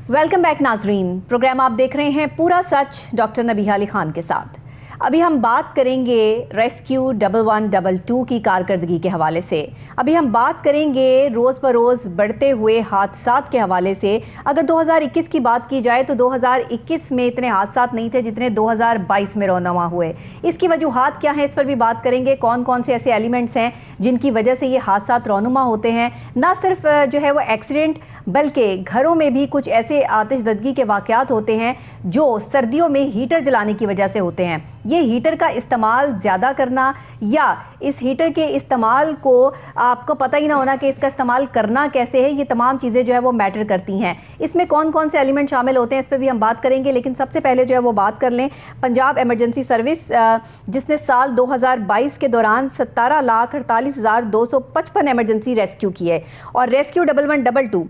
Welcome back नाजरीन। Programme आप देख रहे हैं पूरा सच डॉक्टर नबीहा अली खान के साथ। अभी हम बात करेंगे रेस्क्यू 1122 की कारकर्दगी के हवाले से। अभी हम बात करेंगे रोज़ बरोज़ बढ़ते हुए हादसात के हवाले से। अगर 2021 की बात की जाए तो 2021 में इतने हादसात नहीं थे जितने 2022 में रौनमा हुए। इसकी वजूहात क्या हैं, इस पर भी बात करेंगे। कौन कौन से ऐसे एलिमेंट्स हैं जिनकी वजह से ये हादसात रौनुमा होते हैं। ना सिर्फ जो है वो एक्सीडेंट, बल्कि घरों में भी कुछ ऐसे आतिशदगी के वाक़यात होते हैं जो सर्दियों में हीटर जलाने की वजह से होते हैं। ये हीटर का इस्तेमाल ज़्यादा करना या इस हीटर के इस्तेमाल को आपको पता ही ना होना कि इसका इस्तेमाल करना कैसे है, ये तमाम चीज़ें जो है वो मैटर करती हैं। इसमें कौन कौन से एलिमेंट शामिल होते हैं इस पर भी हम बात करेंगे। लेकिन सबसे पहले जो है वो बात कर लें पंजाब एमरजेंसी सर्विस, जिसने साल 2022 के दौरान 17,48,255 एमरजेंसी रेस्क्यू किए। और रेस्क्यू 1122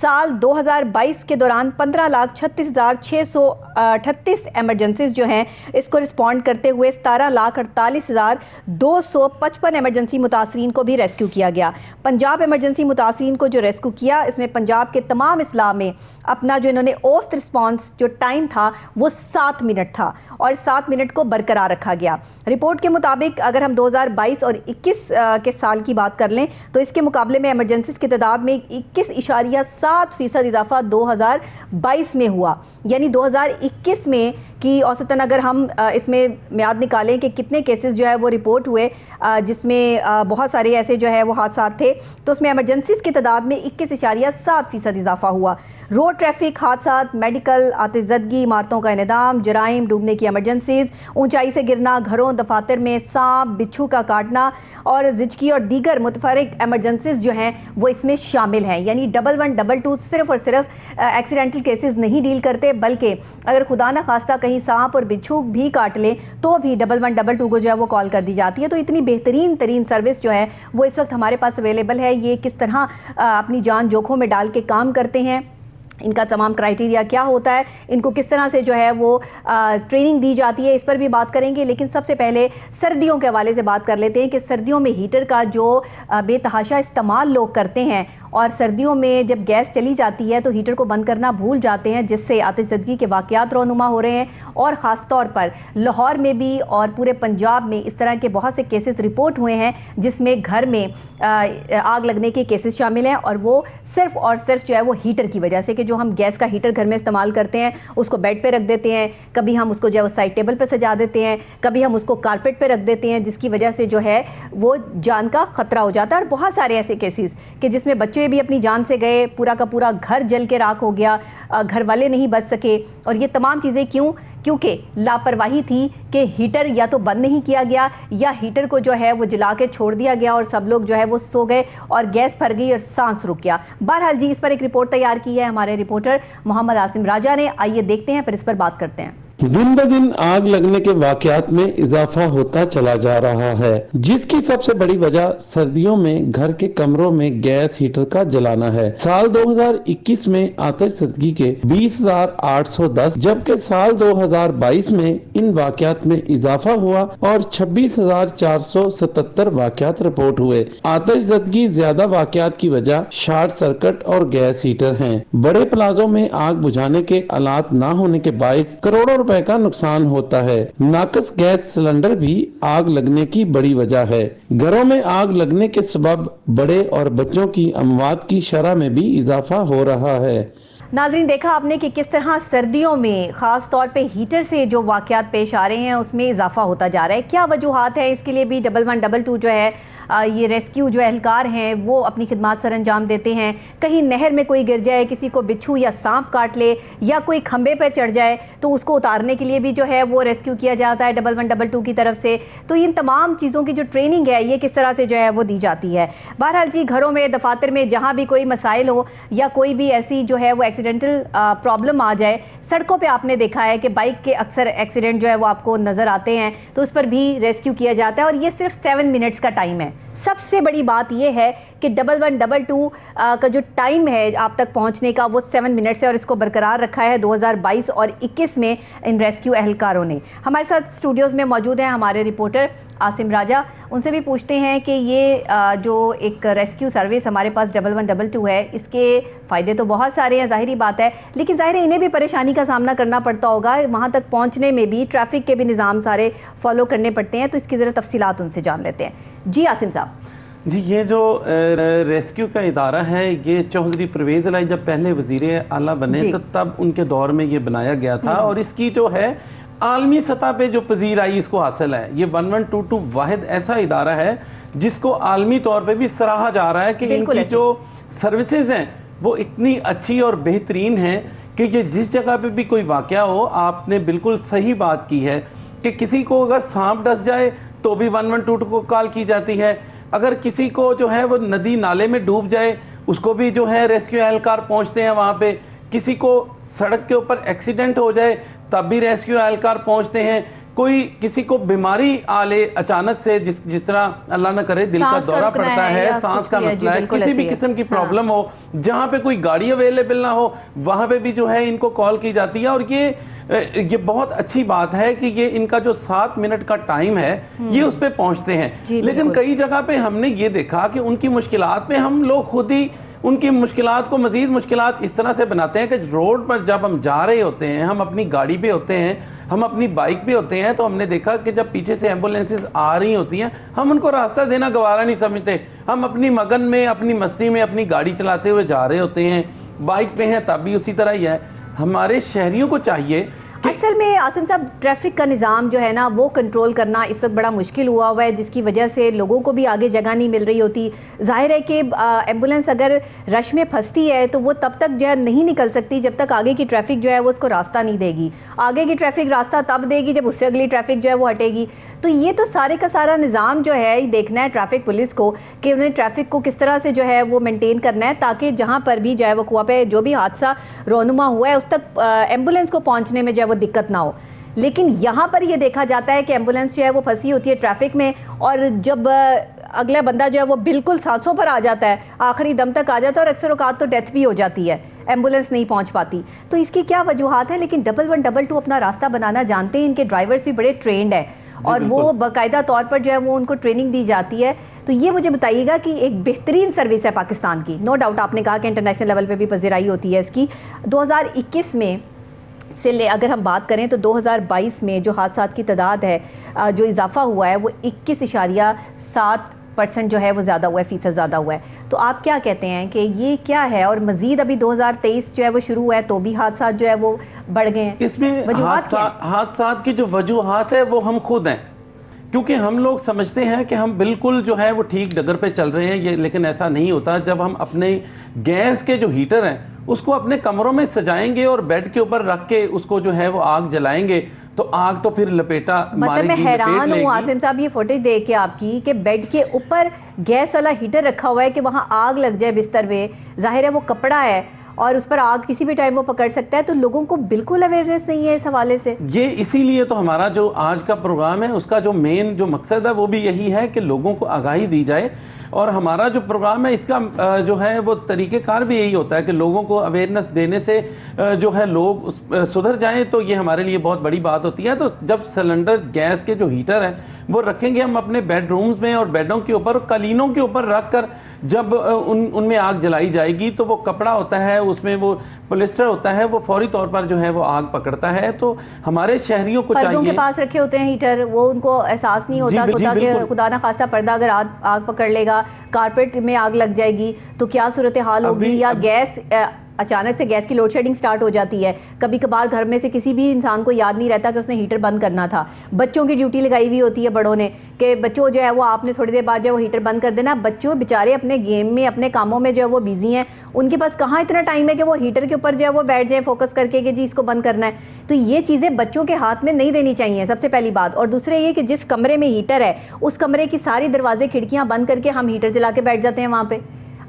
साल 2022 के दौरान 15,36,638 एमरजेंसीज जो हैं इसको रिस्पॉन्ड करते हुए 17,48,255 एमरजेंसी मुतासरीन को भी रेस्क्यू किया गया। पंजाब एमरजेंसी मुतासरीन को जो रेस्क्यू किया, इसमें पंजाब के तमाम इस्लाह में अपना जो इन्होंने औसत रिस्पॉन्स जो टाइम था वो 7 मिनट था और 7 मिनट को बरकरार रखा गया। रिपोर्ट के मुताबिक अगर हम 2022 और 21 के साल की बात कर लें तो इसके मुकाबले में एमरजेंसीज की तादाद में 21.7% इजाफा 2022 में हुआ। यानी 2021 में कि औसतन अगर हम इसमें म्याद निकालें कि कितने केसेस जो है वो रिपोर्ट हुए, जिसमें बहुत सारे ऐसे जो है वो हादसात थे, तो उसमें एमरजेंसीज की तादाद में 21.7% इजाफा हुआ। रोड ट्रैफिक हादसात, मेडिकल, आतिशदगी, इमारतों का इन्हदाम, जराइम, डूबने की एमरजेंसीज, ऊंचाई से गिरना, घरों दफातर में सांप बिच्छू का काटना और जिचकी और दीगर मुतफरिक एमरजेंसीज जो हैं वो इसमें शामिल हैं। यानी 1122 सिर्फ और सिर्फ एक्सीडेंटल केसेस नहीं डील करते, बल्कि अगर खुदा न खास्ता कहीं सांप और बिच्छू भी काट लें तो भी 1122 को जो है वो कॉल कर दी जाती है। तो इतनी बेहतरीन तरीन सर्विस जो है वो इस वक्त हमारे पास अवेलेबल है। ये किस तरह अपनी जान जोखों में डाल के काम करते हैं, इनका तमाम क्राइटेरिया क्या होता है, इनको किस तरह से जो है वो ट्रेनिंग दी जाती है, इस पर भी बात करेंगे। लेकिन सबसे पहले सर्दियों के हवाले से बात कर लेते हैं कि सर्दियों में हीटर का जो बेतहाशा इस्तेमाल लोग करते हैं और सर्दियों में जब गैस चली जाती है तो हीटर को बंद करना भूल जाते हैं, जिससे आतिशदगी के वाक़यात रौनुमा हो रहे हैं। और ख़ास तौर पर लाहौर में भी और पूरे पंजाब में इस तरह के बहुत से केसेस रिपोर्ट हुए हैं जिसमें घर में आग लगने के केसेस शामिल हैं। और वो सिर्फ और सिर्फ जो है वो हीटर की वजह से कि जो हम गैस का हीटर घर में इस्तेमाल करते हैं उसको बेड पे रख देते हैं, कभी हम उसको जो है वो साइड टेबल पे सजा देते हैं, कभी हम उसको कारपेट पे रख देते हैं, जिसकी वजह से जो है वो जान का ख़तरा हो जाता है। और बहुत सारे ऐसे केसेस कि जिसमें बच्चे भी अपनी जान से गए, पूरा का पूरा घर जल के राख हो गया, घर वाले नहीं बच सके। और ये तमाम चीज़ें क्योंकि लापरवाही थी कि हीटर या तो बंद नहीं किया गया या हीटर को जो है वो जला के छोड़ दिया गया और सब लोग जो है वो सो गए और गैस भर गई और सांस रुक गया। बहरहाल जी, इस पर एक रिपोर्ट तैयार की है हमारे रिपोर्टर मोहम्मद आसिम राजा ने। आइए देखते हैं, फिर इस पर बात करते हैं। दिन ब दिन आग लगने के वाकयात में इजाफा होता चला जा रहा है, जिसकी सबसे बड़ी वजह सर्दियों में घर के कमरों में गैस हीटर का जलाना है। साल 2021 में आतिशदगी के 20,810, जबकि साल 2022 में इन वाकयात में इजाफा हुआ और 26,477 वाकयात रिपोर्ट हुए। आतिशदगी ज्यादा वाकयात की वजह शॉर्ट सर्किट और गैस हीटर हैं। बड़े प्लाजों में आग बुझाने के आलात न होने के बायस करोड़ों रुपए का नुकसान होता है। नाकस गैस सिलेंडर भी आग लगने की बड़ी वजह है। घरों में आग लगने के सबब बड़े और बच्चों की अमवात की शरह में भी इजाफा हो रहा है। नाज़रीन, देखा आपने कि किस तरह सर्दियों में ख़ास तौर पे हीटर से जो वाक़यात पेश आ रहे हैं उसमें इजाफा होता जा रहा है। क्या वजूहात है इसके लिए भी 1122 जो है ये रेस्क्यू जो एहलकार हैं वो अपनी खिदमत सर अंजाम देते हैं। कहीं नहर में कोई गिर जाए, किसी को बिच्छू या सांप काट ले या कोई खंबे पर चढ़ जाए तो उसको उतारने के लिए भी जो है वो रेस्क्यू किया जाता है 1122 की तरफ से। तो इन तमाम चीज़ों की जो ट्रेनिंग है ये किस तरह से जो है वो दी जाती है। बहरहाल जी, घरों में, दफातर में जहाँ भी कोई मसाइल हो या कोई भी ऐसी जो है वो एक्सीडेंटल प्रॉब्लम आ जाए, सड़कों पे आपने देखा है कि बाइक के अक्सर एक्सीडेंट जो है वो आपको नज़र आते हैं, तो उस पर भी रेस्क्यू किया जाता है और ये सिर्फ 7 मिनट्स का टाइम है। सबसे बड़ी बात यह है कि 1112 का जो टाइम है आप तक पहुंचने का वो 7 मिनट्स है और इसको बरकरार रखा है 2022 और 21 में इन रेस्क्यू एहलकारों ने। हमारे साथ स्टूडियोज़ में मौजूद हैं हमारे रिपोर्टर आसिम राजा, उनसे भी पूछते हैं कि ये जो एक रेस्क्यू सर्विस हमारे पास 1112 है, इसके फ़ायदे तो बहुत सारे हैं, ज़ाहिरी बात है, लेकिन ज़ाहिर है इन्हें भी परेशानी का सामना करना पड़ता होगा, वहाँ तक पहुँचने में भी ट्रैफिक के भी निज़ाम सारे फॉलो करने पड़ते हैं। तो इसकी ज़रा तफसीलात उनसे जान लेते हैं। जी आसिम साहब। जी, ये जो रेस्क्यू का इदारा है, ये चौधरी परवेज़ इलाही जब पहले वज़ीर आला बने तो तब उनके दौर में ये बनाया गया था और इसकी जो है आलमी सतह पे जो पजीराई इसको हासिल है। ये 1122 वाहिद ऐसा इदारा है जिसको आलमी तौर पे भी सराहा जा रहा है कि इनकी जो सर्विसेज हैं वो इतनी अच्छी और बेहतरीन हैं कि ये जिस जगह पे भी कोई वाक़या हो, आपने बिल्कुल सही बात की है कि किसी को अगर सांप डस जाए तो भी 1122 को कॉल की जाती है, अगर किसी को जो है वो नदी नाले में डूब जाए उसको भी जो है रेस्क्यू एहलकार पहुंचते हैं वहाँ पे, किसी को सड़क के ऊपर एक्सीडेंट हो जाए तब भी रेस्क्यू एहलकार पहुंचते हैं, कोई किसी को बीमारी आ ले अचानक से, जिस तरह अल्लाह न करे दिल का दौरा पड़ता है, सांस का मसला है, किसी भी किस्म की प्रॉब्लम हो, जहाँ पे कोई गाड़ी अवेलेबल ना हो वहाँ पे भी जो है इनको कॉल की जाती है। और ये बहुत अच्छी बात है कि ये इनका जो 7 मिनट का टाइम है ये उस पर पहुँचते हैं। लेकिन कई जगह पे हमने ये देखा कि उनकी मुश्किलात पे हम लोग खुद ही उनकी मुश्किलात को मज़ीद मुश्किलात इस तरह से बनाते हैं कि रोड पर जब हम जा रहे होते हैं, हम अपनी गाड़ी पे होते हैं, हम अपनी बाइक पे होते हैं, तो हमने देखा कि जब पीछे से एम्बुलेंसेस आ रही होती हैं हम उनको रास्ता देना गवारा नहीं समझते, हम अपनी मगन में अपनी मस्ती में अपनी गाड़ी चलाते हुए जा रहे होते हैं, बाइक पे हैं तब भी उसी तरह ही है। हमारे शहरियों को चाहिए असल में आसिम साहब ट्रैफिक का निज़ाम जो है ना वो कंट्रोल करना इस वक्त बड़ा मुश्किल हुआ हुआ है, जिसकी वजह से लोगों को भी आगे जगह नहीं मिल रही होती। जाहिर है कि एम्बुलेंस अगर रश में फंसती है तो वो तब तक जो है नहीं निकल सकती जब तक आगे की ट्रैफिक जो है वो उसको रास्ता नहीं देगी। आगे की ट्रैफिक रास्ता तब देगी जब उससे अगली ट्रैफिक जो है वो हटेगी। तो ये तो सारे का सारा निज़ाम जो है देखना है ट्रैफिक पुलिस को कि उन्हें ट्रैफिक को किस तरह से जो है वो मेनटेन करना है, ताकि जहाँ पर भी जो है वो कुआ पे जो भी हादसा रोनुमा हुआ है उस तक एम्बुलेंस को पहुँचने में जो है वो दिक्कत ना हो। लेकिन यहाँ पर ये देखा जाता है कि एम्बुलेंस जो है वो फंसी होती है ट्रैफिक में, और जब अगला बंदा जो है वो बिल्कुल सांसों पर आ जाता है, आखिरी दम तक आ जाता है, और अक्सर औकात तो डेथ भी हो जाती है, एम्बुलेंस नहीं पहुँच पाती। तो इसकी क्या वजूहात है? लेकिन 1122 अपना रास्ता बनाना जानते हैं, इनके ड्राइवर्स भी बड़े ट्रेंड है और वो बाकायदा तौर पर जो है वो उनको ट्रेनिंग दी जाती है। तो ये मुझे बताइएगा कि एक बेहतरीन सर्विस है पाकिस्तान की, नो डाउट आपने कहा कि इंटरनेशनल लेवल पे भी पजीराई होती है इसकी। 2021 में से अगर हम बात करें तो 2022 में जो हादसात की तादाद है जो इजाफा हुआ है वो 21.7% जो है वो ज़्यादा हुआ है, फीसद ज़्यादा हुआ है। तो आप क्या कहते हैं कि ये क्या है? और मज़ीद अभी 2023 जो है वो शुरू हुआ है तो भी हादसात जो है वो बढ़ गए हैं। इसमें हादसात की जो वजूहात है वो हम खुद हैं, क्योंकि हम लोग समझते हैं कि हम बिल्कुल जो है वो ठीक डगर पे चल रहे हैं, ये लेकिन ऐसा नहीं होता। जब हम अपने गैस के जो हीटर हैं उसको अपने कमरों में सजाएंगे और बेड के ऊपर रख के उसको जो है वो आग जलाएंगे तो आग तो फिर लपेटा मारेगी। मैं हैरान हूँ आसिम साहब ये फुटेज देख के आपकी कि बेड के ऊपर गैस वाला हीटर रखा हुआ है कि वहाँ आग लग जाए बिस्तर में, जाहिर है वो कपड़ा है और उस पर आग किसी भी टाइम वो पकड़ सकता है। तो लोगों को बिल्कुल अवेयरनेस नहीं है इस हवाले से। ये इसीलिए तो हमारा जो आज का प्रोग्राम है उसका जो मेन जो मकसद है वो भी यही है कि लोगों को आगाही दी जाए, और हमारा जो प्रोग्राम है इसका जो है वो तरीक़ेकार भी यही होता है कि लोगों को अवेयरनेस देने से जो है लोग सुधर जाएं, तो ये हमारे लिए बहुत बड़ी बात होती है। तो जब सिलेंडर गैस के जो हीटर हैं वो रखेंगे हम अपने बेडरूम्स में और बेडों के ऊपर कालीनों के ऊपर रख कर जब उनमें आग जलाई जाएगी तो वो कपड़ा होता है उसमें वो पॉलिस्टर होता है, वो फौरी तौर पर जो है वो आग पकड़ता है। तो हमारे शहरियों को चाहिए, के पास रखे होते हैं हीटर, वो उनको एहसास नहीं होता खुदा ना खास्ता पर्दा अगर आग पकड़ लेगा, कारपेट में आग लग जाएगी तो क्या सूरत हाल होगी। या गैस अचानक से गैस की लोड शेडिंग स्टार्ट हो जाती है, कभी कभार घर में से किसी भी इंसान को याद नहीं रहता कि उसने हीटर बंद करना था। बच्चों की ड्यूटी लगाई हुई होती है बड़ों ने कि बच्चों जो है वो आपने थोड़ी देर बाद जो है वो हीटर बंद कर देना। बच्चों बेचारे अपने गेम में अपने कामों में जो है वो बिजी हैं, उनके पास कहाँ इतना टाइम है कि वो हीटर के ऊपर जो है वो बैठ जाए फोकस करके कि जी इसको बंद करना है। तो ये चीज़ें बच्चों के हाथ में नहीं देनी चाहिए, सबसे पहली बात। और दूसरे ये कि जिस कमरे में हीटर है उस कमरे की सारी दरवाजे खिड़कियाँ बंद करके हम हीटर जला के बैठ जाते हैं वहाँ पर।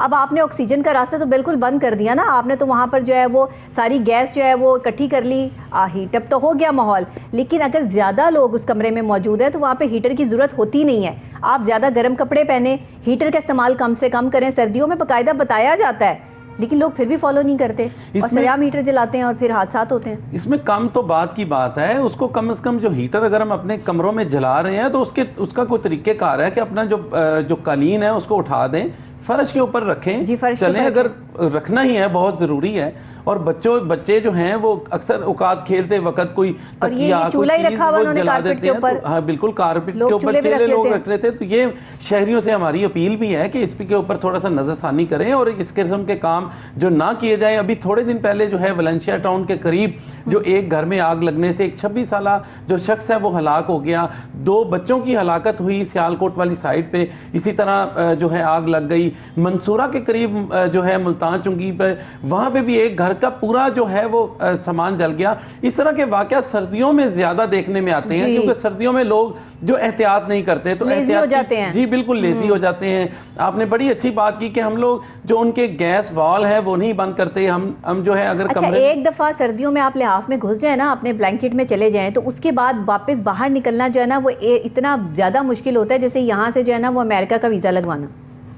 अब आपने ऑक्सीजन का रास्ता तो बिल्कुल बंद कर दिया ना, आपने तो वहाँ पर जो है वो सारी गैस जो है वो इकट्ठी कर ली, हीटअप तो हो गया माहौल, लेकिन अगर ज़्यादा लोग उस कमरे में मौजूद है तो वहाँ पे हीटर की ज़रूरत होती नहीं है। आप ज़्यादा गर्म कपड़े पहने, हीटर का इस्तेमाल कम से कम करें, सर्दियों में बाकायदा बताया जाता है, लेकिन लोग फिर भी फॉलो नहीं करते और सरेआम हीटर जलाते हैं और फिर हादसात होते हैं। इसमें कम तो बात की बात है, उसको कम से कम जो हीटर अगर हम अपने कमरों में जला रहे हैं तो उसका कोई तरीक़ेकार है कि अपना जो कालीन है उसको उठा दें, फर्श के ऊपर रखें, जी, फर्श चलें, अगर रखना ही है, बहुत ज़रूरी है। और बच्चे जो हैं वो अक्सर औकात खेलते वक्त कोई तकिया चूल्हा ही रखा हुआ उन्होंने कारपेट के ऊपर, हाँ बिल्कुल, कारपेट के ऊपर चूल्हे लोग रख रहे थे। तो ये शहरियों से हमारी अपील भी है कि इसके ऊपर थोड़ा सा नज़रसानी करें और इस किस्म के काम जो ना किए जाएं। अभी थोड़े दिन पहले जो है वलेंशिया टाउन के करीब जो एक घर में आग लगने से एक 26 साला जो शख्स है वो हलाक हो गया, 2 बच्चों की हलाकत हुई सियालकोट वाली साइड पे, इसी तरह जो है आग लग गई मंसूरा के करीब जो है मुल्तान चुंगी पे, वहाँ पे भी एक घर का पूरा जो है वो सामान जल गया। इस तरह के वाकया सर्दियों में ज्यादा देखने में आते हैं क्योंकि सर्दियों में लोग जो एहतियात नहीं करते तो लेजी हो जाते हैं। जी बिल्कुल लेजी हो जाते हैं। आपने बड़ी अच्छी बात की कि हम लोग जो उनके गैस वॉल है वो नहीं बंद करते, हम जो है अगर कमरे एक दफ़ा सर्दियों में आप लिहाफ में घुस जाए ना, अपने ब्लैंकेट में चले जाएं, तो उसके बाद वापस बाहर निकलना जो है ना वो इतना ज़्यादा मुश्किल होता है जैसे यहाँ से जो है ना वो अमेरिका का वीज़ा लगवाना।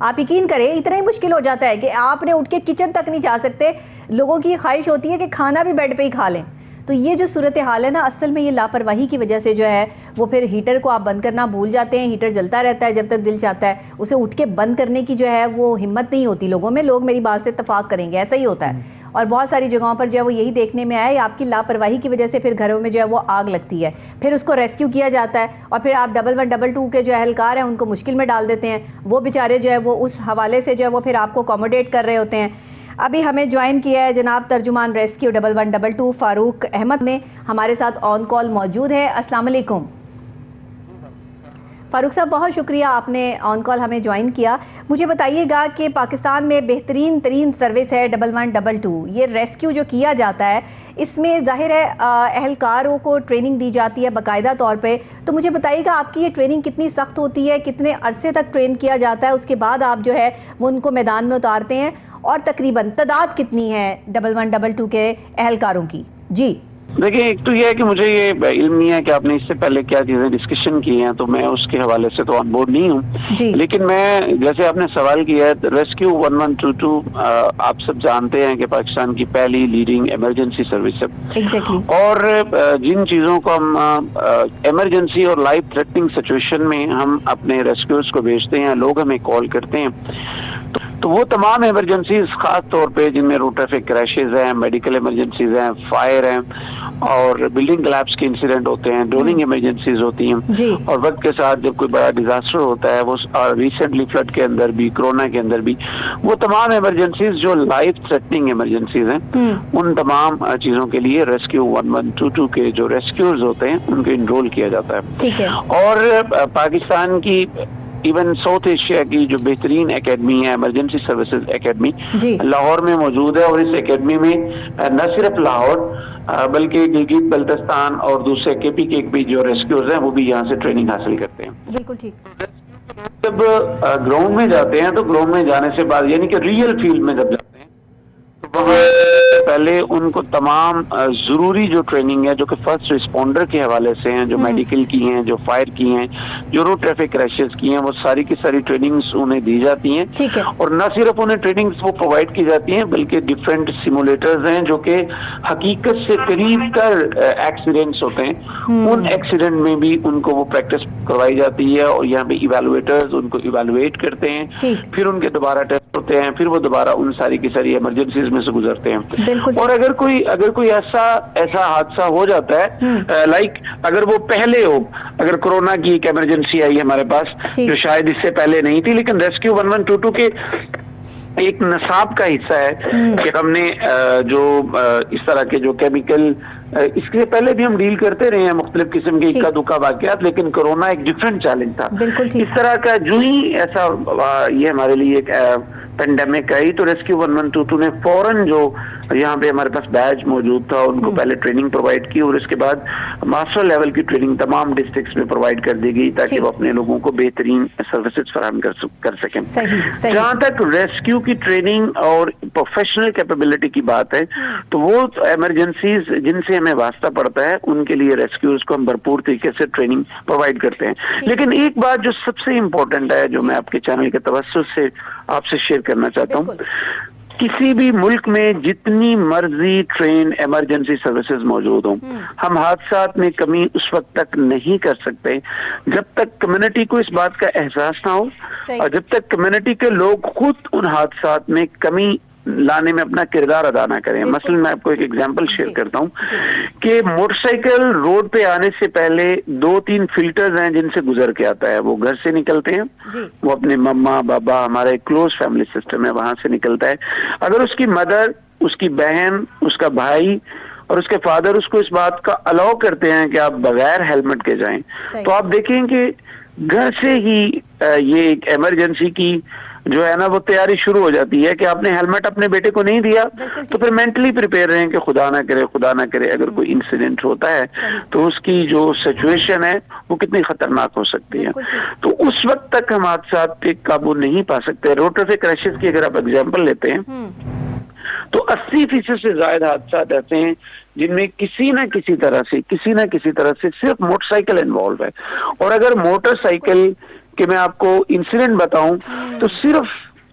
आप यकीन करें इतना ही मुश्किल हो जाता है कि आपने उठ के किचन तक नहीं जा सकते। लोगों की ख्वाहिश होती है कि खाना भी बेड पे ही खा लें। तो ये जो सूरत हाल है ना, असल में ये लापरवाही की वजह से जो है वो फिर हीटर को आप बंद करना भूल जाते हैं। हीटर जलता रहता है जब तक दिल चाहता है, उसे उठ के बंद करने की जो है वो हिम्मत नहीं होती लोगों में। लोग मेरी बात से इत्तफाक करेंगे, ऐसा ही होता है। और बहुत सारी जगहों पर जो है वो यही देखने में आया है, आपकी लापरवाही की वजह से फिर घरों में जो है वो आग लगती है, फिर उसको रेस्क्यू किया जाता है और फिर आप 1112 के जो एहलकार हैं उनको मुश्किल में डाल देते हैं। वो बेचारे जो है वो उस हवाले से जो है वो फिर आपको अकोमोडेट कर रहे होते हैं। अभी हमें ज्वाइन किया है जनाब तर्जुमान रेस्क्यू 1112 फारूक अहमद ने, हमारे साथ ऑन कॉल मौजूद है। अस्सलाम वालेकुम फारूक साहब, बहुत शुक्रिया आपने ऑन कॉल हमें ज्वाइन किया। मुझे बताइएगा कि पाकिस्तान में बेहतरीन तरीन सर्विस है 1112, ये रेस्क्यू जो किया जाता है इसमें जाहिर है अहलकारों को ट्रेनिंग दी जाती है बाकायदा तौर पे। तो मुझे बताइएगा आपकी ये ट्रेनिंग कितनी सख्त होती है, कितने अरसे तक ट्रेन किया जाता है, उसके बाद आप जो है वो उनको मैदान में उतारते हैं, और तकरीबन तादाद कितनी है 1112 के एहलकारों की? जी देखिए, एक तो यह है कि मुझे ये इल्म नहीं है कि आपने इससे पहले क्या चीज़ें डिस्कशन की हैं, तो मैं उसके हवाले से तो ऑन बोर्ड नहीं हूँ। लेकिन मैं, जैसे आपने सवाल किया है, रेस्क्यू 1122 आप सब जानते हैं कि पाकिस्तान की पहली लीडिंग इमरजेंसी सर्विस है। और जिन चीज़ों को हम इमरजेंसी और लाइफ थ्रेटनिंग सिचुएशन में हम अपने रेस्क्यूज को भेजते हैं, लोग हमें कॉल करते हैं, तो वो तमाम इमरजेंसीज खास तौर पे जिनमें रोड ट्रैफिक क्रैशेज हैं, मेडिकल इमरजेंसीज हैं, फायर हैं और बिल्डिंग कोलैप्स के इंसिडेंट होते हैं, ड्रोनिंग इमरजेंसीज होती हैं, और वक्त के साथ जब कोई बड़ा डिजास्टर होता है, वो रिसेंटली फ्लड के अंदर भी, कोरोना के अंदर भी, वो तमाम इमरजेंसीज जो लाइफ थ्रेटनिंग इमरजेंसीज हैं, उन तमाम चीजों के लिए रेस्क्यू 1122 के जो रेस्क्यूर्स होते हैं उनको इनरोल किया जाता है। ठीक है। और पाकिस्तान की इवन साउथ एशिया की जो बेहतरीन एकेडमी है, इमरजेंसी सर्विसेज एकेडमी, लाहौर में मौजूद है। और इस एकेडमी में न सिर्फ लाहौर बल्कि गिलगित बल्तिस्तान और दूसरे केपी के भी जो रेस्क्यूर्स हैं वो भी यहाँ से ट्रेनिंग हासिल करते हैं। बिल्कुल ठीक। जब ग्राउंड में जाते हैं तो ग्राउंड में जाने से बाद, यानी कि रियल फील्ड में जब जाते हैं, तो वहाँ पहले उनको तमाम जरूरी जो ट्रेनिंग है जो कि फर्स्ट रिस्पॉन्डर के हवाले से हैं, जो मेडिकल की हैं, जो फायर की हैं, जो रोड ट्रैफिक क्रैशेस की हैं, वो सारी की सारी ट्रेनिंग्स उन्हें दी जाती हैं। ठीक है। और न सिर्फ उन्हें ट्रेनिंग्स वो प्रोवाइड की जाती हैं बल्कि डिफरेंट सिमुलेटर्स हैं जो कि हकीकत से करीब कर एक्सीडेंट्स होते हैं, उन एक्सीडेंट में भी उनको वो प्रैक्टिस करवाई जाती है। और यहाँ पे इवेलुएटर्स उनको इवेलुएट करते हैं, फिर उनके दोबारा टेस्ट होते हैं, फिर वो दोबारा उन सारी की सारी इमरजेंसीज में से गुजरते हैं। और अगर कोई ऐसा हादसा हो जाता है, लाइक अगर वो पहले हो, अगर कोरोना की एक इमरजेंसी आई हमारे पास जो शायद इससे पहले नहीं थी, लेकिन रेस्क्यू 1122 के एक नसाब का हिस्सा है कि हमने जो इस तरह के जो केमिकल, इसके पहले भी हम डील करते रहे हैं मुख्तलिफ किस्म के इक्का दुक्का वाकयात, लेकिन कोरोना एक डिफरेंट चैलेंज था। इस तरह का जो ही ऐसा ये हमारे लिए एक पेंडेमिक आई तो रेस्क्यू 1122 ने फौरन, जो यहाँ पे हमारे पास बैच मौजूद था, उनको पहले ट्रेनिंग प्रोवाइड की और उसके बाद मास्टर लेवल की ट्रेनिंग तमाम डिस्ट्रिक्ट्स में प्रोवाइड कर दी गई ताकि वो अपने लोगों को बेहतरीन सर्विसेज फराहम कर सकें। जहाँ तक रेस्क्यू की ट्रेनिंग और प्रोफेशनल कैपेबिलिटी की बात है तो वो इमरजेंसीज जिनसे हमें वास्ता पड़ता है उनके लिए रेस्क्यूज को हम भरपूर तरीके से ट्रेनिंग प्रोवाइड करते हैं। लेकिन एक बात जो सबसे इम्पोर्टेंट है, जो मैं आपके चैनल के तवज्जुह से आपसे शेयर करना चाहता हूँ, किसी भी मुल्क में जितनी मर्जी ट्रेन इमरजेंसी सर्विसेज मौजूद हों, हम हादसात में कमी उस वक्त तक नहीं कर सकते जब तक कम्युनिटी को इस बात का एहसास ना हो और जब तक कम्युनिटी के लोग खुद उन हादसात में कमी लाने में अपना किरदार अदा ना करें। मसलन मैं आपको एक एग्जांपल शेयर करता हूँ कि मोटरसाइकिल रोड पे आने से पहले 2-3 फिल्टर्स हैं जिनसे गुजर के आता है। वो घर से निकलते हैं, वो अपने मम्मा पापा, हमारे क्लोज फैमिली सिस्टम है, वहां से निकलता है। अगर उसकी मदर, उसकी बहन, उसका भाई और उसके फादर उसको इस बात का अलाउ करते हैं कि आप बगैर हेलमेट के जाएं, तो आप देखें कि घर से ही ये एक इमरजेंसी की जो है ना वो तैयारी शुरू हो जाती है कि आपने हेलमेट अपने बेटे को नहीं दिया तो फिर मेंटली प्रिपेयर रहें कि खुदा ना करे अगर कोई इंसिडेंट होता है तो उसकी जो सिचुएशन है वो कितनी खतरनाक हो सकती है। तो उस वक्त तक हम हादसा पे काबू नहीं पा सकते। रोड ट्रैफिक क्रैशेस की अगर आप एग्जाम्पल लेते हैं तो 80% से ज्यादा हादसा ऐसे हैं जिनमें किसी न किसी तरह से सिर्फ मोटरसाइकिल इन्वॉल्व है। और अगर मोटरसाइकिल कि मैं आपको इंसिडेंट बताऊं तो सिर्फ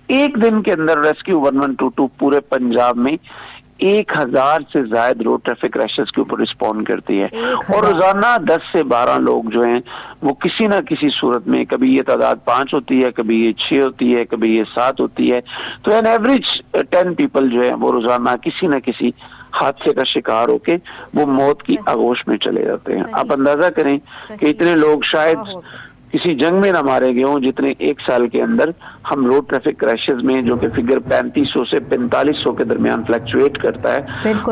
एक दिन के अंदर रेस्क्यू 1122 पूरे पंजाब में 1000 से ज्यादा रोड ट्रैफिक क्रैशेस के ऊपर रिस्पॉन्ड करती है और रोजाना 10 से 12 लोग जो हैं वो किसी ना किसी सूरत में, कभी ये तादाद 5 होती है, कभी ये 6 होती है, कभी ये 7 होती है, तो एन एवरेज 10 पीपल जो है वो रोजाना किसी ना किसी हादसे का शिकार होके वो मौत की आगोश में चले जाते हैं। आप अंदाजा करें कि इतने लोग शायद किसी जंग में ना मारे गए हों जितने एक साल के अंदर हम रोड ट्रैफिक क्रैशेस में, जो कि फिगर 3500 से 4500 के दरमियान फ्लक्चुएट करता है,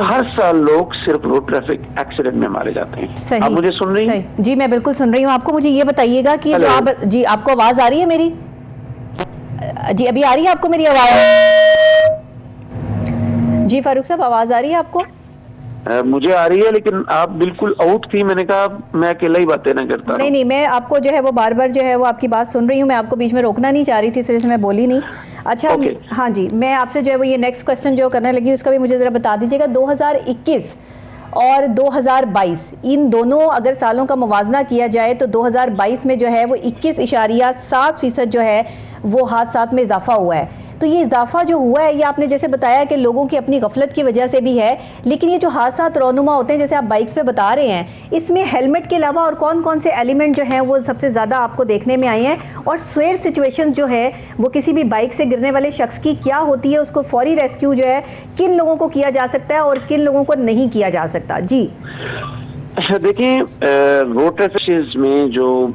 हर साल लोग सिर्फ रोड ट्रैफिक एक्सीडेंट में मारे जाते हैं। आप मुझे सुन रही हैं? जी मैं बिल्कुल सुन रही हूँ आपको। मुझे ये बताइएगा कि जो आप, जी आपको आवाज आ रही है मेरी? जी अभी आ रही है आपको मेरी आवाज? जी फारूक साहब आवाज आ रही है आपको? मुझे आ रही है, लेकिन आप बिल्कुल आउट थी। मैंने कहा मैं अकेला ही बातें ना करता। नहीं मैं आपको जो है वो बार बार जो है वो आपकी बात सुन रही हूँ। मैं आपको बीच में रोकना नहीं चाह रही थी, इस वजह से मैं बोली नहीं। अच्छा हाँ जी, मैं आपसे जो है वो ये नेक्स्ट क्वेश्चन जो करने लगी उसका भी मुझे जरा बता दीजिएगा। 2021 और 2022 इन दोनों अगर सालों का मुवाजना किया जाए तो 2022 में जो है वो 21.7% जो है वो हादसात में इजाफा हुआ है। तो ये इजाफा जो हुआ है ये आपने जैसे बताया कि लोगों की अपनी गफलत की वजह से भी है, लेकिन ये जो हादसात रौनुमा होते हैं जैसे आप बाइक्स पे बता रहे हैं, इसमें हेलमेट के अलावा और कौन कौन से एलिमेंट जो हैं वो सबसे ज़्यादा आपको देखने में आए हैं? और स्वेयर सिचुएशन जो है वो किसी भी बाइक से गिरने वाले शख्स की क्या होती है, उसको फौरी रेस्क्यू जो है किन लोगों को किया जा सकता है और किन लोगों को नहीं किया जा सकता? जी देखिए, रोड ट्रैफिक में जो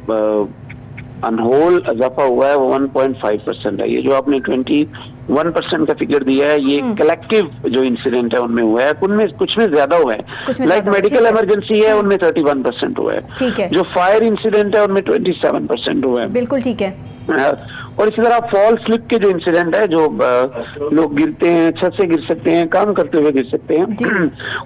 अनहोल इजाफा हुआ है वो 1.5% है। ये जो आपने 21% का फिगर दिया है ये कलेक्टिव जो इंसिडेंट है उनमें हुआ है, उनमें कुछ में ज्यादा हुआ है। लाइक मेडिकल इमरजेंसी है उनमें 31% हुआ है। ठीक है। जो फायर इंसिडेंट है उनमें 27% हुआ है। बिल्कुल ठीक है। और इसी तरह फॉल स्लिप के जो इंसिडेंट है, जो लोग गिरते हैं, छत से गिर सकते हैं, काम करते हुए गिर सकते हैं,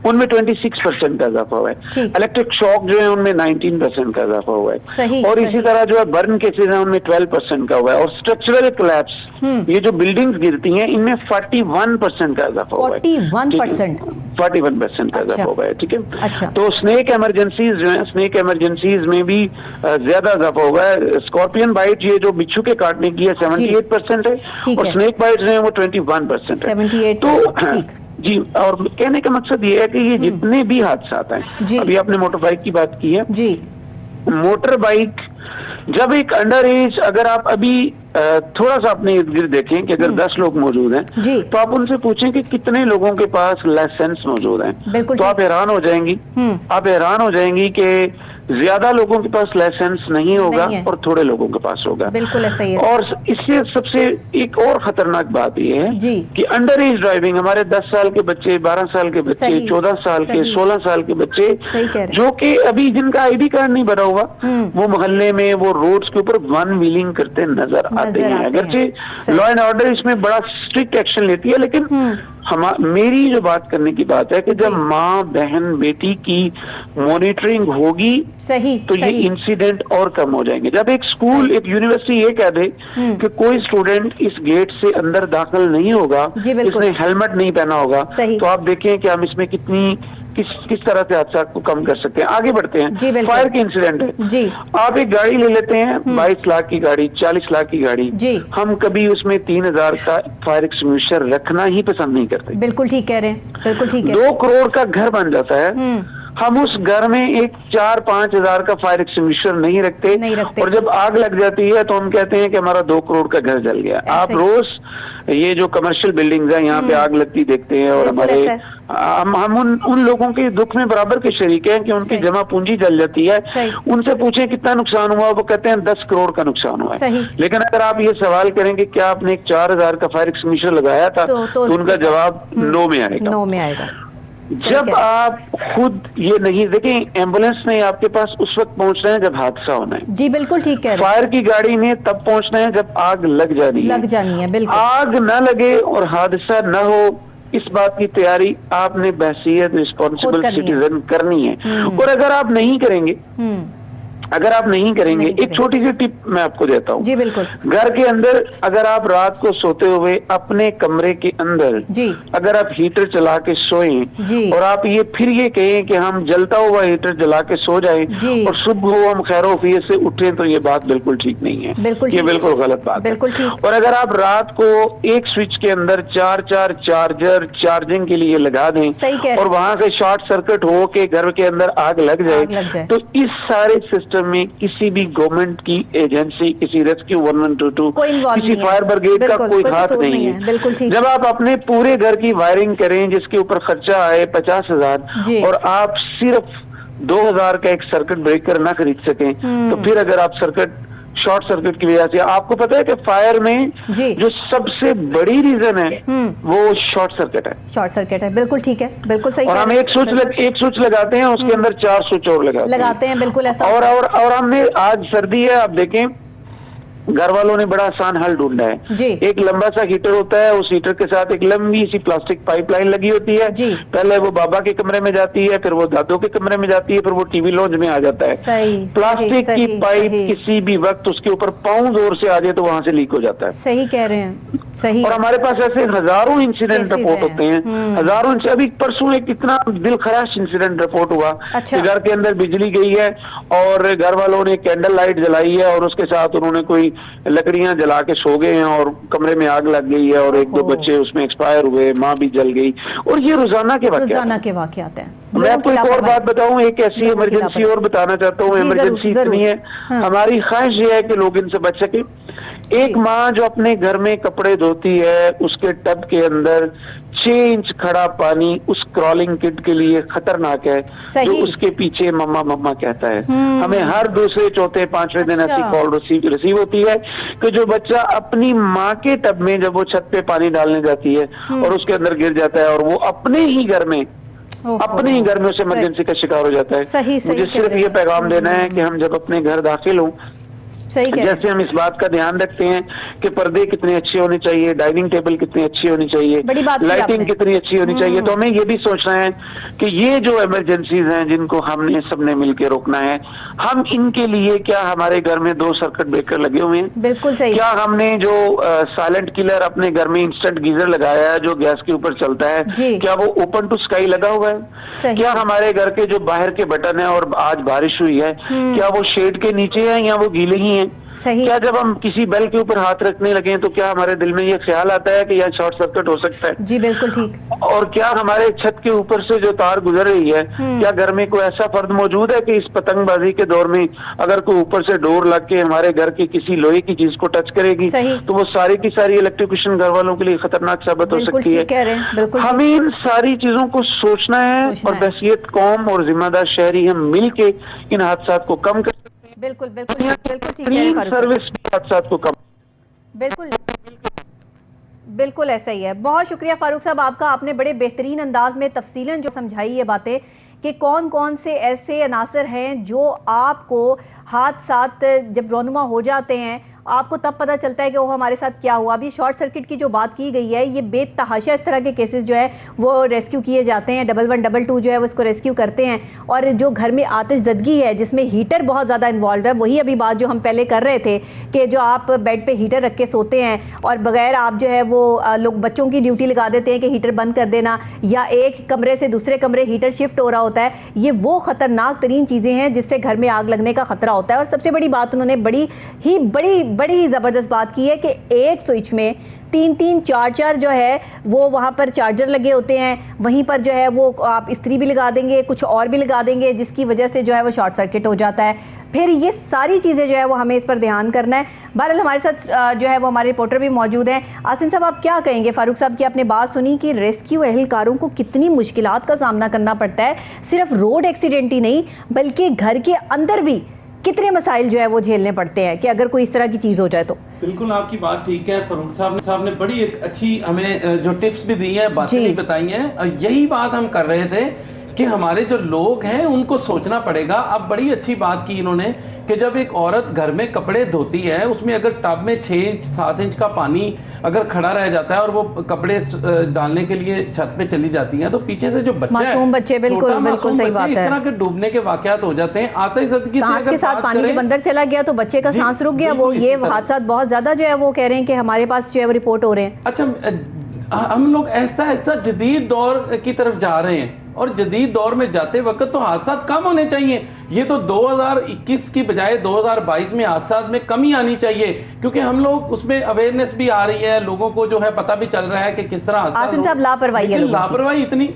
उनमें 26% का इजाफा हुआ है। इलेक्ट्रिक शॉक जो है उनमें 19% का इजाफा हुआ है। और इसी तरह जो है बर्न केसेज हैं उनमें 12% का हुआ है। और स्ट्रक्चरल कोलैप्स, ये जो बिल्डिंग्स गिरती हैं इनमें 41% का इजाफा हुआ है। 41% का इजाफा हुआ है। ठीक है। तो स्नेक इमरजेंसीज जो है, स्नेक इमरजेंसीज में भी ज्यादा इजाफा हुआ है। स्कॉर्पियन बाइट, ये जो बिच्छू के काटने की है, 78% है और स्नेक बाइट जो है वो 21% है। तो जी, और कहने का मकसद ये है कि ये जितने भी हादसा हैं, अभी आपने मोटर बाइक की बात की है जी, मोटर बाइक जब एक अंडर एज, अगर आप अभी थोड़ा सा अपने इर्द गिर्द देखें कि अगर 10 लोग मौजूद हैं तो आप उनसे पूछें कि कितने लोगों के पास लाइसेंस मौजूद हैं, तो आप हैरान हो जाएंगी। आप हैरान हो जाएंगी कि ज्यादा लोगों के पास लाइसेंस नहीं होगा नहीं है। और थोड़े लोगों के पास होगा। बिल्कुल ऐसा ही है। और इससे सबसे एक और खतरनाक बात यह है जी। कि अंडर एज ड्राइविंग, हमारे 10 साल के बच्चे, 12 साल के बच्चे, सही, 14 साल के, सही। 16 साल के बच्चे, सही कह रहे हैं। जो कि अभी जिनका आईडी कार्ड नहीं बना हुआ, वो मोहल्ले में, वो रोड्स के ऊपर वन व्हीलिंग करते नजर आते हैं। अगरचे सही। लॉ एंड ऑर्डर इसमें बड़ा स्ट्रिक्ट एक्शन लेती है, लेकिन मेरी जो बात करने की बात है कि जब माँ, बहन, बेटी की मॉनिटरिंग होगी सही, तो ये सही। इंसिडेंट और कम हो जाएंगे। जब एक स्कूल, एक यूनिवर्सिटी ये कह दे कि कोई स्टूडेंट इस गेट से अंदर दाखिल नहीं होगा, जी, बिल्कुल। इसने हेलमेट नहीं पहना होगा, सही। तो आप देखें कि हम इसमें किस तरह से हादसा को कम कर सकते हैं। आगे बढ़ते जी, हैं। बिल्कुल। फायर के इंसिडेंट है जी। आप एक गाड़ी ले लेते हैं, 22 लाख की गाड़ी, 40 लाख की गाड़ी, जी। हम कभी उसमें 3000 का फायर एक्सटिंग्विशर रखना ही पसंद नहीं करते। बिल्कुल ठीक कह रहे हैं, बिल्कुल ठीक है। 2 करोड़ का घर बन जाता है, हम उस घर में एक 4-5 हजार का फायर एक्सटिंग्विशर नहीं रखते, और जब आग लग जाती है तो हम कहते हैं कि हमारा 2 करोड़ का घर जल गया। आप रोज ये जो कमर्शियल बिल्डिंग्स हैं यहाँ पे आग लगती देखते हैं, और हमारे हम उन लोगों के दुख में बराबर के शरीक हैं कि उनकी जमा पूंजी जल जाती है। उनसे पूछें कितना नुकसान हुआ, वो कहते हैं 10 करोड़ का नुकसान हुआ है। लेकिन अगर आप ये सवाल करेंगे क्या आपने एक 4000 का फायर एक्सटिंग्विशर लगाया था, तो उनका जवाब नो में आएगा। नो में आएगा। जब आप खुद ये नहीं देखें, एम्बुलेंस ने आपके पास उस वक्त पहुंचना है जब हादसा होना है। जी बिल्कुल ठीक कह रहे हैं। फायर की गाड़ी ने तब पहुंचना है जब आग लग जानी है। बिल्कुल। आग न लगे और हादसा न हो, इस बात की तैयारी आपने बहसीयत रिस्पॉन्सिबल सिटीजन करनी है। और अगर आप नहीं करेंगे, एक छोटी सी टिप मैं आपको देता हूँ। जी बिल्कुल। घर के अंदर अगर आप रात को सोते हुए अपने कमरे के अंदर जी अगर आप हीटर चला के सोएं और आप फिर ये कहें कि हम जलता हुआ हीटर जला के सो जाएं और सुबह हम खैरोफियत से उठें, तो ये बात बिल्कुल ठीक नहीं है। ये बिल्कुल गलत बात है। बिल्कुल ठीक। और अगर आप रात को एक स्विच के अंदर 4 चार्जर चार्जिंग के लिए लगा दें और वहां से शॉर्ट सर्किट हो के घर के अंदर आग लग जाए, तो इस सारे सिस्टम में किसी भी गवर्नमेंट की एजेंसी, किसी रेस्क्यू 1122, किसी फायर ब्रिगेड का कोई हाथ नहीं है। बिल्कुल ठीक। जब आप अपने पूरे घर की वायरिंग करें जिसके ऊपर खर्चा आए 50,000 और आप सिर्फ 2000 का एक सर्किट ब्रेकर ना खरीद सकें, तो फिर अगर आप शॉर्ट सर्किट की वजह से, आपको पता है कि फायर में जो सबसे बड़ी रीजन है वो शॉर्ट सर्किट है। शॉर्ट सर्किट है, बिल्कुल ठीक है, बिल्कुल सही। और हम एक स्विच लगाते हैं, उसके अंदर 4 स्विच और लगाते हैं। बिल्कुल ऐसा। और हमने, आज सर्दी है, आप देखें घर वालों ने बड़ा आसान हल ढूंढा है। एक लंबा सा हीटर होता है, उस हीटर के साथ एक लंबी सी प्लास्टिक पाइपलाइन लगी होती है। पहले वो बाबा के कमरे में जाती है, फिर वो दादों के कमरे में जाती है, फिर वो टीवी लॉन्च में आ जाता है। प्लास्टिक की पाइप किसी भी वक्त उसके ऊपर पाँव जोर से आ जाए तो वहां से लीक हो जाता है। सही कह रहे हैं, सही। और हमारे पास ऐसे हजारों इंसिडेंट रिपोर्ट होते हैं, हजारों। अभी परसों एक इतना दिलखराश इंसिडेंट रिपोर्ट हुआ कि घर के अंदर बिजली गई है और घर वालों ने कैंडल लाइट जलाई है और उसके साथ उन्होंने कोई लकड़ियां जला के सो गए हैं और कमरे में आग लग गई है और 1-2 बच्चे उसमें एक्सपायर हुए, माँ भी जल गई। और ये रोजाना के वाकयात हैं। मैं आपको एक और बात बताऊं, एक ऐसी इमरजेंसी और बताना चाहता हूँ। इमरजेंसी इतनी है, हमारी ख्वाहिश ये है कि लोग इनसे बच सके। एक माँ जो अपने घर में कपड़े धोती है, उसके टब के अंदर 6 इंच खड़ा पानी उस क्रॉलिंग किड के लिए खतरनाक है, जो उसके पीछे मम्मा मम्मा कहता है। हमें हर दूसरे, चौथे, 5वें दिन ऐसी कॉल रिसीव होती है कि जो बच्चा अपनी माँ के टब में जब वो छत पे पानी डालने जाती है और उसके अंदर गिर जाता है और वो अपने ही घर में उसे इमरजेंसी का शिकार हो जाता है। मुझे सिर्फ ये पैगाम देना है कि हम जब अपने घर दाखिल हों, जैसे हम इस बात का ध्यान रखते हैं कि पर्दे कितने अच्छे होने चाहिए, डाइनिंग टेबल कितनी अच्छी होनी चाहिए, लाइटिंग कितनी अच्छी होनी चाहिए, तो हमें ये भी सोचना है कि ये जो इमरजेंसीज हैं जिनको हमने सबने मिलकर रोकना है, हम इनके लिए क्या हमारे घर में 2 सर्किट ब्रेकर लगे हुए हैं? बिल्कुल सही। क्या हमने जो साइलेंट किलर अपने घर में इंस्टेंट गीजर लगाया है जो गैस के ऊपर चलता है, क्या वो ओपन टू स्काई लगा हुआ है? क्या हमारे घर के जो बाहर के बटन है और आज बारिश हुई है, क्या वो शेड के नीचे है या वो गीले ही है? सही। क्या जब हम किसी बेल के ऊपर हाथ रखने लगे तो क्या हमारे दिल में ये ख्याल आता है कि यह शॉर्ट सर्किट हो सकता है? जी बिल्कुल ठीक। और क्या हमारे छत के ऊपर से जो तार गुजर रही है, क्या घर में कोई ऐसा फर्द मौजूद है कि इस पतंगबाजी के दौर में अगर कोई ऊपर से डोर लग के हमारे घर की किसी लोहे की चीज को टच करेगी तो वो सारी की सारी इलेक्ट्रिशियन घर वालों के लिए खतरनाक साबित हो सकती है। हमें इन सारी चीजों को सोचना है और बहसियत कौम और जिम्मेदार शहरी हम मिलके इन हादसात को कम कर सकते हैं। बिल्कुल बिल्कुल बिल्कुल ठीक है। सर्विस हादसात को कम, बिल्कुल बिल्कुल ऐसा ही है। बहुत शुक्रिया फारूक साहब आपका, आपने बड़े बेहतरीन अंदाज में तफसीलन जो समझाई ये बातें कि कौन कौन से ऐसे अनासर हैं जो आपको हादसात जब रोनुमा हो जाते हैं आपको तब पता चलता है कि वो हमारे साथ क्या हुआ। अभी शॉर्ट सर्किट की जो बात की गई है, ये बेतहाशा इस तरह के केसेस जो है वो रेस्क्यू किए जाते हैं। 1122 जो है वो इसको रेस्क्यू करते हैं। और जो घर में आतिशज़दगी है जिसमें हीटर बहुत ज़्यादा इन्वॉल्व है, वही अभी बात जो हम पहले कर रहे थे कि जो आप बेड पे हीटर रख के सोते हैं और बगैर आप जो है वो लोग बच्चों की ड्यूटी लगा देते हैं कि हीटर बंद कर देना, या एक कमरे से दूसरे कमरे हीटर शिफ्ट हो रहा होता है। ये वो ख़तरनाक तरीन चीज़ें हैं जिससे घर में आग लगने का ख़तरा होता है। और सबसे बड़ी बात उन्होंने बड़ी ज़बरदस्त बात की है कि एक स्विच में 3-3 4-4 जो है वो वहाँ पर चार्जर लगे होते हैं। वहीं पर जो है वो आप इस्त्री भी लगा देंगे, कुछ और भी लगा देंगे, जिसकी वजह से जो है वो शॉर्ट सर्किट हो जाता है। फिर ये सारी चीज़ें जो है वो हमें इस पर ध्यान करना है। बहरहाल हमारे साथ जो है वो हमारे रिपोर्टर भी मौजूद हैं। आसिम साहब आप क्या कहेंगे? फारूक साहब की आपने बात सुनी कि रेस्क्यू एहलकारों को कितनी मुश्किलात का सामना करना पड़ता है, सिर्फ रोड एक्सीडेंट ही नहीं बल्कि घर के अंदर भी कितने मसाइल जो है वो झेलने पड़ते हैं कि अगर कोई इस तरह की चीज़ हो जाए तो। बिल्कुल आपकी बात ठीक है। फारूक साहब ने बड़ी एक अच्छी हमें जो टिप्स भी दी है, बातें भी बताई हैं, और यही बात हम कर रहे थे कि हमारे जो लोग हैं उनको सोचना पड़ेगा। अब बड़ी अच्छी बात की इन्होंने कि जब एक औरत घर में कपड़े धोती है, उसमें अगर टब में 6-7 इंच का पानी अगर खड़ा रह जाता है और वो कपड़े डालने के लिए छत पे चली जाती हैं, तो पीछे से जो मासूम बच्चे बिल्कुल सही बात है, इस तरह के डूबने के वाकयात हो जाते हैं। आतिशज़दगी सांस के साथ पानी के अंदर चला गया तो बच्चे का सांस रुक गया। वो ये हादसा बहुत ज्यादा जो है वो कह रहे हैं कि हमारे पास जो है वो रिपोर्ट हो रहे हैं। अच्छा, हम लोग ऐसा जदीद दौर की तरफ जा रहे हैं और जदीद दौर में जाते वक्त तो हादसा कम होने चाहिए। ये तो 2021 की बजाय 2022 में हादसा में कमी आनी चाहिए, क्योंकि हम लोग उसमें अवेयरनेस भी आ रही है, लोगों को जो है पता भी चल रहा है कि किस तरह आसिम साहब लापरवाही इतनी।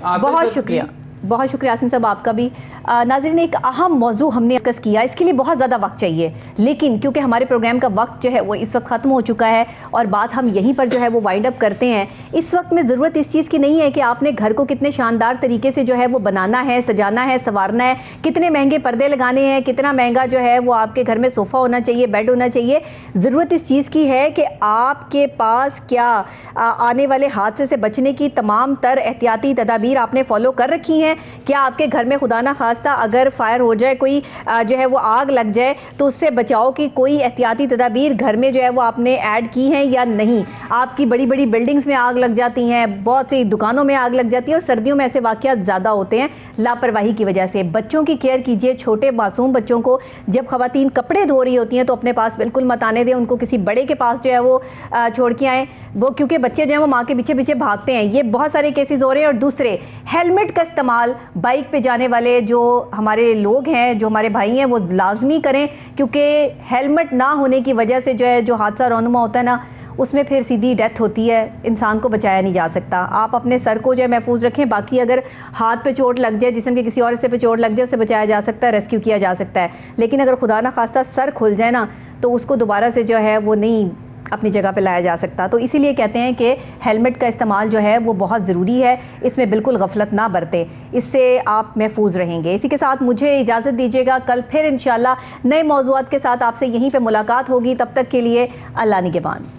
बहुत शुक्रिया आसिम साहब आपका भी। नाज़रीन, एक अहम मौजू हमने डिस्कस किया, इसके लिए बहुत ज़्यादा वक्त चाहिए, लेकिन क्योंकि हमारे प्रोग्राम का वक्त जो है वो इस वक्त ख़त्म हो चुका है और बात हम यहीं पर जो है वो वाइंड अप करते हैं। इस वक्त में ज़रूरत इस चीज़ की नहीं है कि आपने घर को कितने शानदार तरीके से जो है वो बनाना है, सजाना है, संवारना है, कितने महंगे पर्दे लगाने हैं, कितना महंगा जो है वो आपके घर में सोफ़ा होना चाहिए, बेड होना चाहिए। ज़रूरत इस चीज़ की है कि आपके पास क्या आने वाले हादसे से बचने की तमाम तर एहतियाती तदाबीर आपने फॉलो कर रखी हैं। क्या आपके घर में खुदा ना खास्ता अगर फायर हो जाए, कोई जो है वो आग लग जाए, तो उससे बचाव की कोई एहतियाती तदाबीर घर में जो है वो आपने ऐड की हैं या नहीं? आपकी बड़ी बड़ी बिल्डिंग्स में आग लग जाती हैं, बहुत सी दुकानों में आग लग जाती है और सर्दियों में ऐसे वाक़यात ज़्यादा होते हैं लापरवाही की वजह से। बच्चों की केयर कीजिए, छोटे मासूम बच्चों को जब ख़वातीन कपड़े धो रही होती हैं तो अपने पास बिल्कुल मत आने दें, उनको किसी बड़े के पास जो है वो छोड़ के आएँ, वो क्योंकि बच्चे जो है वो माँ के पीछे पीछे भागते हैं। ये बहुत सारे केसेस हो रहे हैं। और दूसरे, हेलमेट का इस्तेमाल बाइक पे जाने वाले जो हमारे लोग हैं, जो हमारे भाई हैं, वो लाजमी करें, क्योंकि हेलमेट ना होने की वजह से जो है जो हादसा रोनुमा होता है ना, उसमें फिर सीधी डेथ होती है, इंसान को बचाया नहीं जा सकता। आप अपने सर को जो है महफूज रखें, बाकी अगर हाथ पे चोट लग जाए, जिस्म के किसी और हिस्से पे चोट लग जाए, उसे बचाया जा सकता है, रेस्क्यू किया जा सकता है। लेकिन अगर खुदा ना खास्ता सर खुल जाए ना, तो उसको दोबारा से जो है वो नहीं अपनी जगह पे लाया जा सकता। तो इसीलिए कहते हैं कि हेलमेट का इस्तेमाल जो है वो बहुत ज़रूरी है, इसमें बिल्कुल गफलत ना बरतें, इससे आप महफूज रहेंगे। इसी के साथ मुझे इजाज़त दीजिएगा, कल फिर इंशाल्लाह नए मौज़ूआत के साथ आपसे यहीं पे मुलाकात होगी। तब तक के लिए अल्लाह निगहबान।